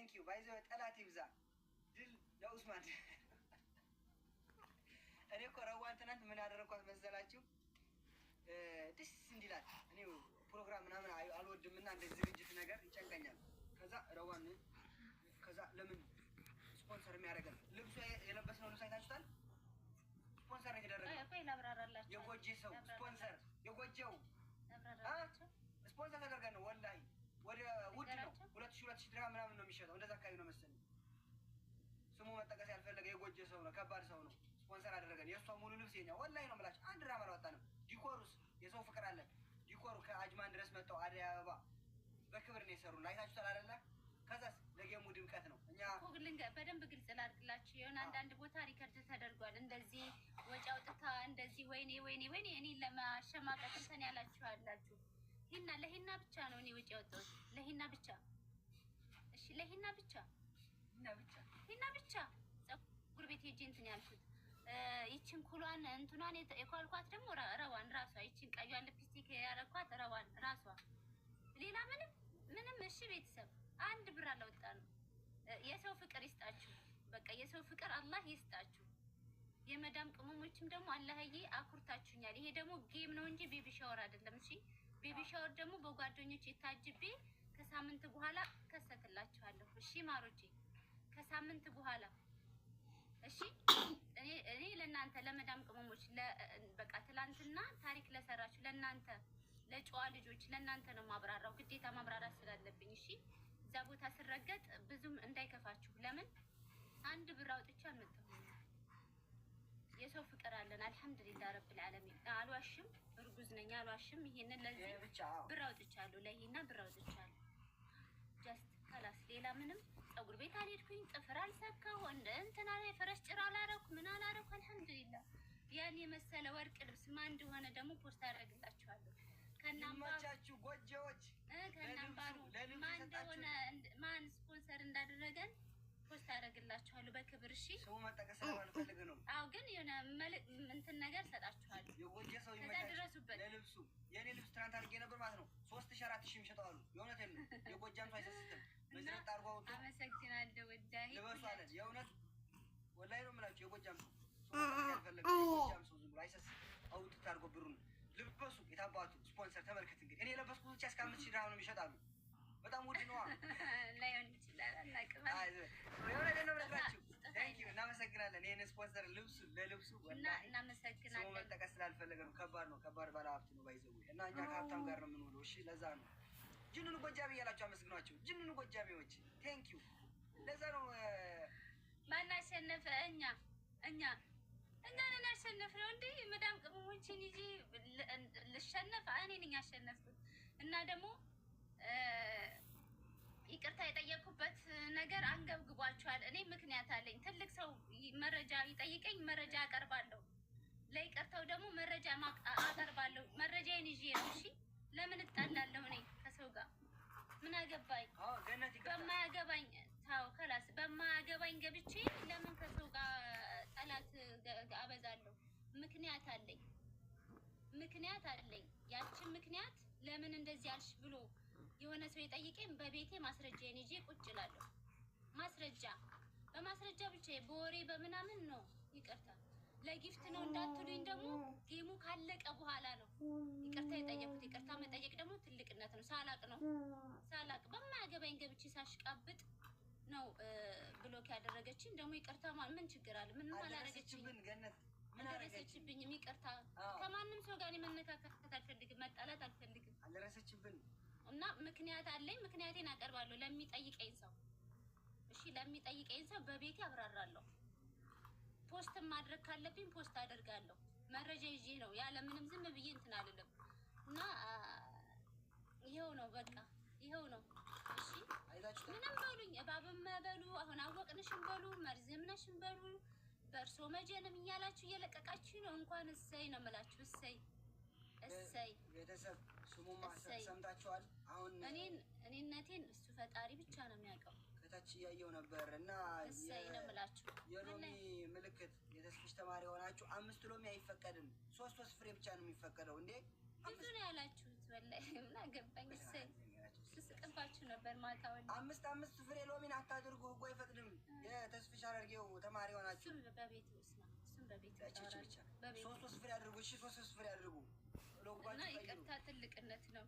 ቴንክ ዩ ባይዘው ጠላት ይብዛ ድል ለኡስማን እኔ እኮ ረዋን ትናንት ምን አደረኳት መሰላችሁ ደስ እንዲላት እኔ ፕሮግራም ምናምን አልወድምና እንደዚህ ዝግጅት ነገር ይጨንቀኛል ከዛ ረዋን ከዛ ለምን ስፖንሰር የሚያደርገን ልብሱ የለበስነው ልብስ አይታችሁታል ስፖንሰር የተደረገው የጎጄ ሰው ስፖንሰር የጎጄው ስፖንሰር ተደርገን ነው ወላሂ ወደ ውድ ነው 2000 ድርሃም ምናምን ነው የሚሸጠው እንደዛ አካባቢ ነው መሰለኝ ስሙ መጠቀስ ያልፈለገ የጎጄ ሰው ነው ከባድ ሰው ነው ስፖንሰር አደረገን የእሷ ሙሉ ልብስ የኛ ወላሂ ነው የምላችሁ አንድ ድርሃም አላወጣንም ዲኮሩስ የሰው ፍቅር አለ ዲኮሩ ከአጅማን ድረስ መጣው አደይ አበባ በክብር ነው የሰሩን አይታችሁታል አይደለ ከዛስ ለጌሙ ድምቀት ነው እኛ ኮግልን በደንብ ግልጽ ላድርግላችሁ የሆነ አንዳንድ ቦታ ሪከርድ ተደርጓል እንደዚህ ወጪ አውጥታ እንደዚህ ወይኔ እኔ ለማሸማቀቅ እንትን ያላችሁ አላችሁ ሂና ለሂና ብቻ ነው እኔ ወጪ ያወጣሁት ለሂና ብቻ እሺ ለሂና ብቻ ፀጉር ቤት ሄጄ እንትን ያልኩት ይችን ኩሏን እንትኗን የኳልኳት ደግሞ ረዋን ራሷ ይችን ቀዩን ሊፕስቲክ ያረኳት ረዋን ራሷ ሌላ ምንም እሺ ቤተሰብ አንድ ብር አላወጣንም የሰው ፍቅር ይስጣችሁ በቃ የሰው ፍቅር አላህ ይስጣችሁ የመዳም ቅመሞችም ደግሞ አላህዬ አኩርታችሁኛል ይሄ ደግሞ ጌም ነው እንጂ ቤቢ ሻወር አይደለም እሺ ቤቢ ሻወር ደግሞ በጓደኞች የታጅቤ ከሳምንት በኋላ ከሰትላችኋለሁ እሺ ማሮቼ ከሳምንት በኋላ እሺ እኔ ለእናንተ ለመዳም ቅመሞች በቃ ትላንትና ታሪክ ለሰራችሁ ለእናንተ ለጨዋ ልጆች ለእናንተ ነው ማብራራው ግዴታ ማብራራት ስላለብኝ እሺ እዛ ቦታ ስረገጥ ብዙም እንዳይከፋችሁ ለምን አንድ ብር አውጥቼ አልመጣሁም የሰው ፍቅር አለን አልহামዱሊላህ ረብል ዓለሚን አልዋሽም እርጉዝ ነኝ አልዋሽም ይሄንን ለዚህ ብር አውጥቻለሁ ለይና ብር አውጥቻለሁ ጀስት خلاص ሌላ ምንም ፀጉር ቤት አልሄድኩኝ ጥፍር አልሰካው እንትና ላይ ፈረስ ጭራ አላረኩ ምን አላረኩ አልহামዱሊላህ ያን የመሰለ ወርቅ ልብስ ማን እንደሆነ ደግሞ ፖስት አደርግላችኋለሁ ከናምባቻችሁ ጎጆዎች ከናምባሩ ማን እንደሆነ ማን ስፖንሰር እንዳደረገን ፖስት አደርግላችኋለሁ በክብር እሺ ሰው መጠቀስ አልፈልግ ነው አው ግን የሆነ እንትን ነገር ሰጣችኋለሁ የጎጆ ሰው ይመጣ ለልብሱ የኔ ልብስ ትናንት አድርጌ ነበር ማለት ነው 3000 ይሸጣሉ የእውነት ነው የጎጃም ሰው አይሰስትም በዝረጥ አርጓው አመሰግናለሁ ወዳሂ ለበሷለ የእውነት ወላሂ ነው የምላችሁ የጎጃም ሰው ያልፈልግ የጎጃም ሰው ዝም ብሎ አይሰስትም አውጥታ አርጎ ብሩን ልብሱ የታባቱ ስፖንሰር ተመልከት እንግዲህ እኔ ለበስኩት ብቻ እስከ 5000 ድርሃም ነው የሚሸጣሉ በጣም ውድ ነው ላይሆን ይችላል አናቀም የሆነ ነው ብላችሁ ታንኪዩ እናመሰግናለን ይሄን ስፖንሰር ልብሱ ለልብሱ ወላሂ እናመሰግናለን ሰው መጠቀስ ስላልፈለገ ነው ከባድ ባለ ሀብት ነው ባይዘው እና እኛ ከሀብታም ጋር ነው የምንውለው እሺ ለዛ ነው ጅኑን ጎጃቢ ያላችሁ አመስግኗቸው ጅኑን ጎጃቢዎች ታንኪዩ ለዛ ነው ማን አሸነፈ እኛ ነን አሸነፍነው እንዴ መዳም ቅመሞችን ይጂ ልሸነፍ እኔ ነኝ ያሸነፍኩት እና ደግሞ ይቅርታ የጠየቁበት ነገር አንገብግቧቸዋል እኔ ምክንያት አለኝ ትልቅ ሰው መረጃ ይጠይቀኝ መረጃ አቀርባለሁ ለይቅርታው ደግሞ መረጃ አቀርባለሁ መረጃዬን ይዤ ነው እሺ ለምን እጣላለሁ እኔ ከሰው ጋር ምን አገባኝ በማያገባኝ ታው خلاص በማያገባኝ ገብቼ ለምን ከሰው ጋር ጠላት አበዛለሁ ምክንያት አለኝ ያችን ምክንያት ለምን እንደዚህ አልሽ ብሎ የሆነ ሰው ይጠይቀኝ በቤቴ ማስረጃዬን ይዤ ቁጭ እላለሁ በማስረጃ ብቻ በወሬ በምናምን ነው ይቅርታ ለጊፍት ነው እንዳትሉኝ ደግሞ ጌሙ ካለቀ በኋላ ነው ይቅርታ የጠየቁት ይቅርታ መጠየቅ ደግሞ ትልቅነት ነው ሳላቅ በማያገባኝ ገብቼ ሳሽቃብጥ ነው ብሎክ ያደረገችኝ ደግሞ ይቅርታ ምን ችግር አለ ምንም አላረገችኝ ምን አረገችብኝ ይቅርታ ከማንም ሰው ጋር መነካከት አልፈልግም መጣላት አልፈልግም አልረሰችብኝ እና ምክንያት አለኝ ምክንያቴን አቀርባለሁ ለሚጠይቀኝ ሰው እሺ ለሚጠይቀኝ ሰው በቤቴ አብራራለሁ ፖስት ማድረግ ካለብኝ ፖስት አደርጋለሁ መረጃ ይዤ ነው ያለ ምንም ዝም ብዬ እንትን አይደለም እና ይሄው ነው በቃ ይሄው ነው እሺ ምንም በሉኝ እባብም በሉ አሁን አወቅንሽም በሉ መርዝም ነሽም በሉ በርሶ መጀንም እያላችሁ እየለቀቃችሁ ነው እንኳን እሰይ ነው የምላችሁ እሰይ ቤተሰብ ስሙማ ሰምታችኋል አሁን እኔነቴን እሱ ፈጣሪ ብቻ ነው የሚያውቀው ከታች ያየው ነበር እና እሰይ ነው የምላችሁ የሎሚ ምልክት የተስፍሽ ተማሪ ሆናችሁ 5 ሎሚ አይፈቀድም 3 ፍሬ ብቻ ነው የሚፈቀደው እንዴ ብዙ ነው ያላችሁት ወላሂ ምን አገባኝ እሰይ ልስቅባችሁ ነበር ማታውን። አምስት ፍሬ ሎሚን አታድርጉ፣ ህጉ አይፈቅድም። የተስፍሽ አድርጌው ተማሪ ሆናችሁ እሱም በቤት ውስጥ ነው። እሱም በቤት ብቻ ሶስት ፍሬ አድርጉ። እሺ 3 ፍሬ አድርጉ። እና ይቅርታ ትልቅነት ነው።